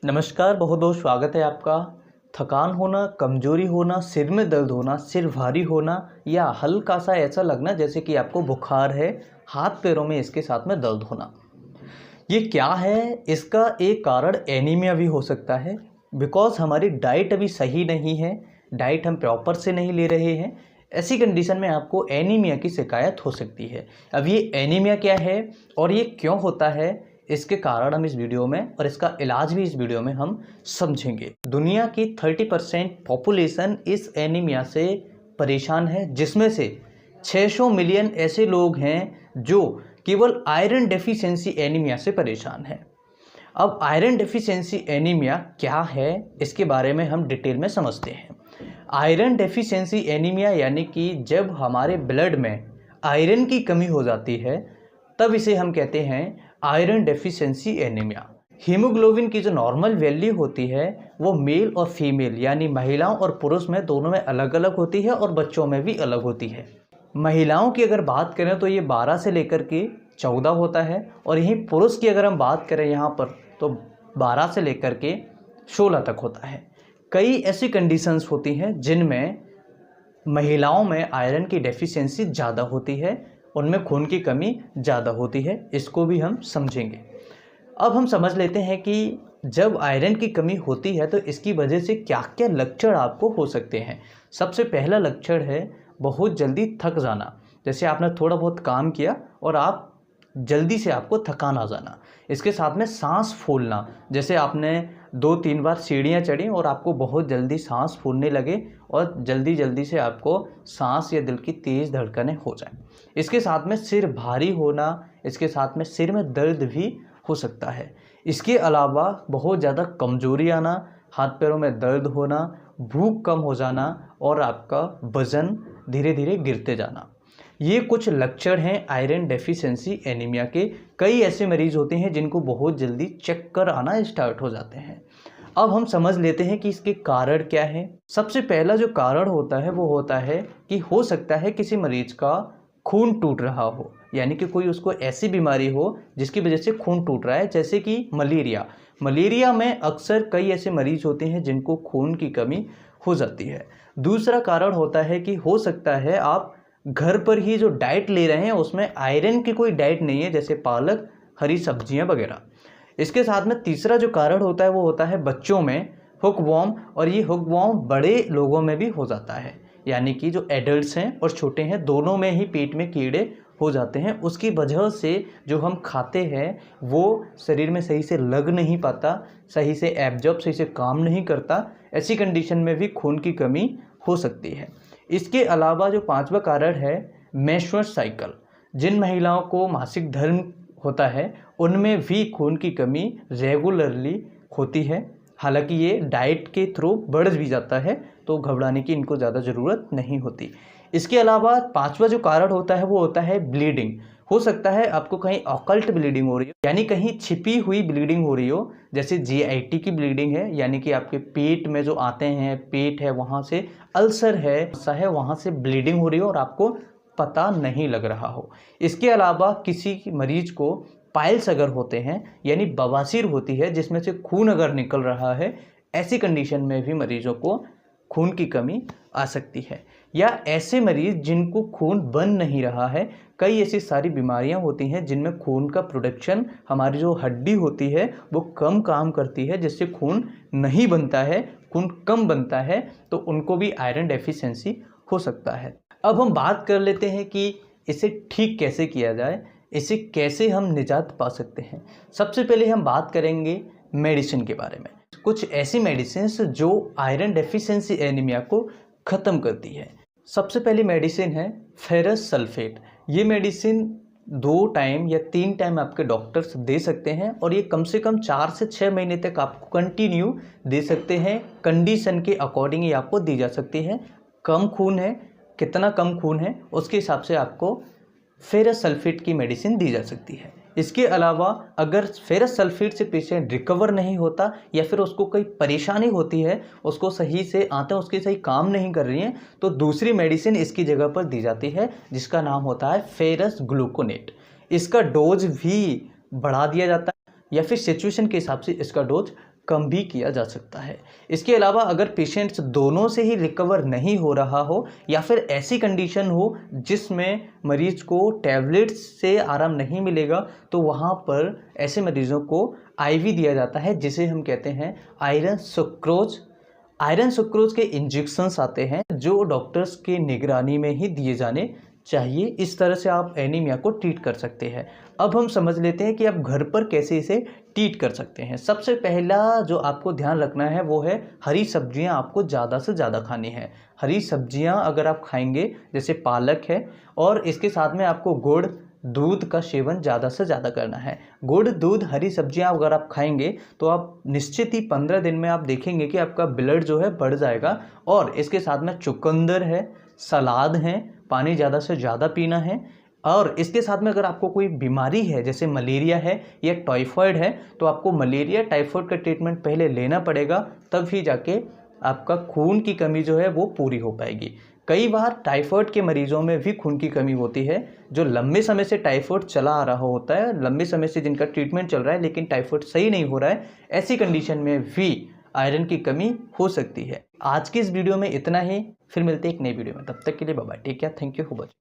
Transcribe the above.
नमस्कार, बहुत बहुत स्वागत है आपका। थकान होना, कमजोरी होना, सिर में दर्द होना, सिर भारी होना या हल्का सा ऐसा लगना जैसे कि आपको बुखार है, हाथ पैरों में इसके साथ में दर्द होना, ये क्या है? इसका एक कारण एनीमिया भी हो सकता है। बिकॉज हमारी डाइट अभी सही नहीं है, डाइट हम प्रॉपर से नहीं ले रहे हैं। ऐसी कंडीशन में आपको एनीमिया की शिकायत हो सकती है। अब ये एनीमिया क्या है और ये क्यों होता है, इसके कारण हम इस वीडियो में और इसका इलाज भी इस वीडियो में हम समझेंगे। दुनिया की 30% पॉपुलेशन इस एनीमिया से परेशान है, जिसमें से 600 मिलियन ऐसे लोग हैं जो केवल आयरन डेफिशिएंसी एनीमिया से परेशान है। अब आयरन डेफिशिएंसी एनीमिया क्या है, इसके बारे में हम डिटेल में समझते हैं। आयरन डेफिशिएंसी एनीमिया यानी कि जब हमारे ब्लड में आयरन की कमी हो जाती है, तब इसे हम कहते हैं आयरन डेफिशिएंसी एनीमिया। हीमोग्लोबिन की जो नॉर्मल वैल्यू होती है वो मेल और फीमेल यानी महिलाओं और पुरुष में दोनों में अलग अलग होती है और बच्चों में भी अलग होती है। महिलाओं की अगर बात करें तो ये 12 से लेकर के 14 होता है, और यहीं पुरुष की अगर हम बात करें यहाँ पर तो 12 से लेकर के 16 तक होता है। कई ऐसी कंडीशंस होती हैं जिनमें महिलाओं में आयरन की डेफिशिएंसी ज़्यादा होती है, उनमें खून की कमी ज़्यादा होती है। इसको भी हम समझेंगे। अब हम समझ लेते हैं कि जब आयरन की कमी होती है तो इसकी वजह से क्या क्या लक्षण आपको हो सकते हैं। सबसे पहला लक्षण है बहुत जल्दी थक जाना। जैसे आपने थोड़ा बहुत काम किया और आप जल्दी से आपको थकान आ जाना। इसके साथ में सांस फूलना, जैसे आपने 2-3 बार सीढ़ियाँ चढ़ी और आपको बहुत जल्दी सांस फूलने लगे और जल्दी जल्दी से आपको सांस या दिल की तेज़ धड़कनें हो जाए। इसके साथ में सिर भारी होना, इसके साथ में सिर में दर्द भी हो सकता है। इसके अलावा बहुत ज़्यादा कमजोरी आना, हाथ पैरों में दर्द होना, भूख कम हो जाना और आपका वज़न धीरे धीरे गिरते जाना, ये कुछ लक्षण हैं आयरन डेफिशिएंसी एनीमिया के। कई ऐसे मरीज होते हैं जिनको बहुत जल्दी चक्कर आना स्टार्ट हो जाते हैं। अब हम समझ लेते हैं कि इसके कारण क्या है। सबसे पहला जो कारण होता है वो होता है कि हो सकता है किसी मरीज का खून टूट रहा हो, यानी कि कोई उसको ऐसी बीमारी हो जिसकी वजह से खून टूट रहा है, जैसे कि मलेरिया में अक्सर कई ऐसे मरीज होते हैं जिनको खून की कमी हो जाती है। दूसरा कारण होता है कि हो सकता है आप घर पर ही जो डाइट ले रहे हैं उसमें आयरन की कोई डाइट नहीं है, जैसे पालक, हरी सब्जियां वगैरह। इसके साथ में तीसरा जो कारण होता है वो होता है बच्चों में हुकवॉर्म, और ये हुकवॉर्म बड़े लोगों में भी हो जाता है, यानी कि जो एडल्ट्स हैं और छोटे हैं दोनों में ही पेट में कीड़े हो जाते हैं। उसकी वजह से जो हम खाते हैं वो शरीर में सही से लग नहीं पाता, सही से एब्जॉर्ब सही से काम नहीं करता। ऐसी कंडीशन में भी खून की कमी हो सकती है। इसके अलावा जो पांचवा कारण है मेंस्ट्रुअल साइकिल, जिन महिलाओं को मासिक धर्म होता है उनमें भी खून की कमी रेगुलरली होती है। हालांकि ये डाइट के थ्रू बढ़ भी जाता है तो घबराने की इनको ज़्यादा ज़रूरत नहीं होती। इसके अलावा पांचवा जो कारण होता है वो होता है ब्लीडिंग। हो सकता है आपको कहीं ऑकल्ट ब्लीडिंग हो रही हो, यानी कहीं छिपी हुई ब्लीडिंग हो रही हो, जैसे GIT की ब्लीडिंग है, यानी कि आपके पेट में जो आते हैं, पेट है वहाँ से अल्सर है वहाँ से ब्लीडिंग हो रही हो और आपको पता नहीं लग रहा हो। इसके अलावा किसी मरीज को पाइल्स अगर होते हैं, यानी बवासीर होती है जिसमें से खून अगर निकल रहा है, ऐसी कंडीशन में भी मरीजों को खून की कमी आ सकती है। या ऐसे मरीज जिनको खून बन नहीं रहा है, कई ऐसी सारी बीमारियां होती हैं जिनमें खून का प्रोडक्शन, हमारी जो हड्डी होती है वो कम काम करती है, जिससे खून नहीं बनता है, खून कम बनता है, तो उनको भी आयरन डेफिशिएंसी हो सकता है। अब हम बात कर लेते हैं कि इसे ठीक कैसे किया जाए, इसे कैसे हम निजात पा सकते हैं। सबसे पहले हम बात करेंगे मेडिसिन के बारे में। कुछ ऐसी मेडिसिन जो आयरन डेफिशिएंसी एनीमिया को ख़त्म करती है। सबसे पहली मेडिसिन है फेरस सल्फेट। ये मेडिसिन 2 टाइम या 3 टाइम आपके डॉक्टर्स दे सकते हैं और ये कम से कम 4 से 6 महीने तक आपको कंटिन्यू दे सकते हैं। कंडीशन के अकॉर्डिंग ही आपको दी जा सकती है। कम खून है, कितना कम खून है उसके हिसाब से आपको फेरस सल्फेट की मेडिसिन दी जा सकती है। इसके अलावा अगर फेरस सल्फेट से पेशेंट रिकवर नहीं होता या फिर उसको कोई परेशानी होती है, उसको सही से आते हैं उसके सही काम नहीं कर रही हैं, तो दूसरी मेडिसिन इसकी जगह पर दी जाती है जिसका नाम होता है फेरस ग्लूकोनेट। इसका डोज भी बढ़ा दिया जाता है या फिर सिचुएशन के हिसाब से इसका डोज कम भी किया जा सकता है। इसके अलावा अगर पेशेंट्स दोनों से ही रिकवर नहीं हो रहा हो या फिर ऐसी कंडीशन हो जिसमें मरीज को टैबलेट्स से आराम नहीं मिलेगा, तो वहाँ पर ऐसे मरीजों को आईवी दिया जाता है, जिसे हम कहते हैं आयरन सुक्रोज। आयरन सुक्रोज के इंजेक्शंस आते हैं जो डॉक्टर्स के निगरानी में ही दिए जाने चाहिए। इस तरह से आप एनीमिया को ट्रीट कर सकते हैं। अब हम समझ लेते हैं कि आप घर पर कैसे इसे ट्रीट कर सकते हैं। सबसे पहला जो आपको ध्यान रखना है वो है हरी सब्जियां आपको ज़्यादा से ज़्यादा खानी है। हरी सब्जियां अगर आप खाएंगे, जैसे पालक है, और इसके साथ में आपको गुड़ दूध का सेवन ज़्यादा से ज़्यादा करना है। गुड़ दूध हरी सब्जियां अगर आप खाएंगे तो आप निश्चित ही 15 दिन में आप देखेंगे कि आपका ब्लड जो है बढ़ जाएगा। और इसके साथ में चुकंदर है, सलाद है, पानी ज़्यादा से ज़्यादा पीना है। और इसके साथ में अगर आपको कोई बीमारी है, जैसे मलेरिया है या टाइफाइड है, तो आपको मलेरिया टाइफाइड का ट्रीटमेंट पहले लेना पड़ेगा, तब ही जाके आपका खून की कमी जो है वो पूरी हो पाएगी। कई बार टाइफाइड के मरीजों में भी खून की कमी होती है, जो लंबे समय से टाइफाइड चला आ रहा होता है, लंबे समय से जिनका ट्रीटमेंट चल रहा है लेकिन टाइफाइड सही नहीं हो रहा है, ऐसी कंडीशन में भी आयरन की कमी हो सकती है। आज की इस वीडियो में इतना ही, फिर मिलते हैं एक नई वीडियो में। तब तक के लिए bye bye, take care, thank you for watching.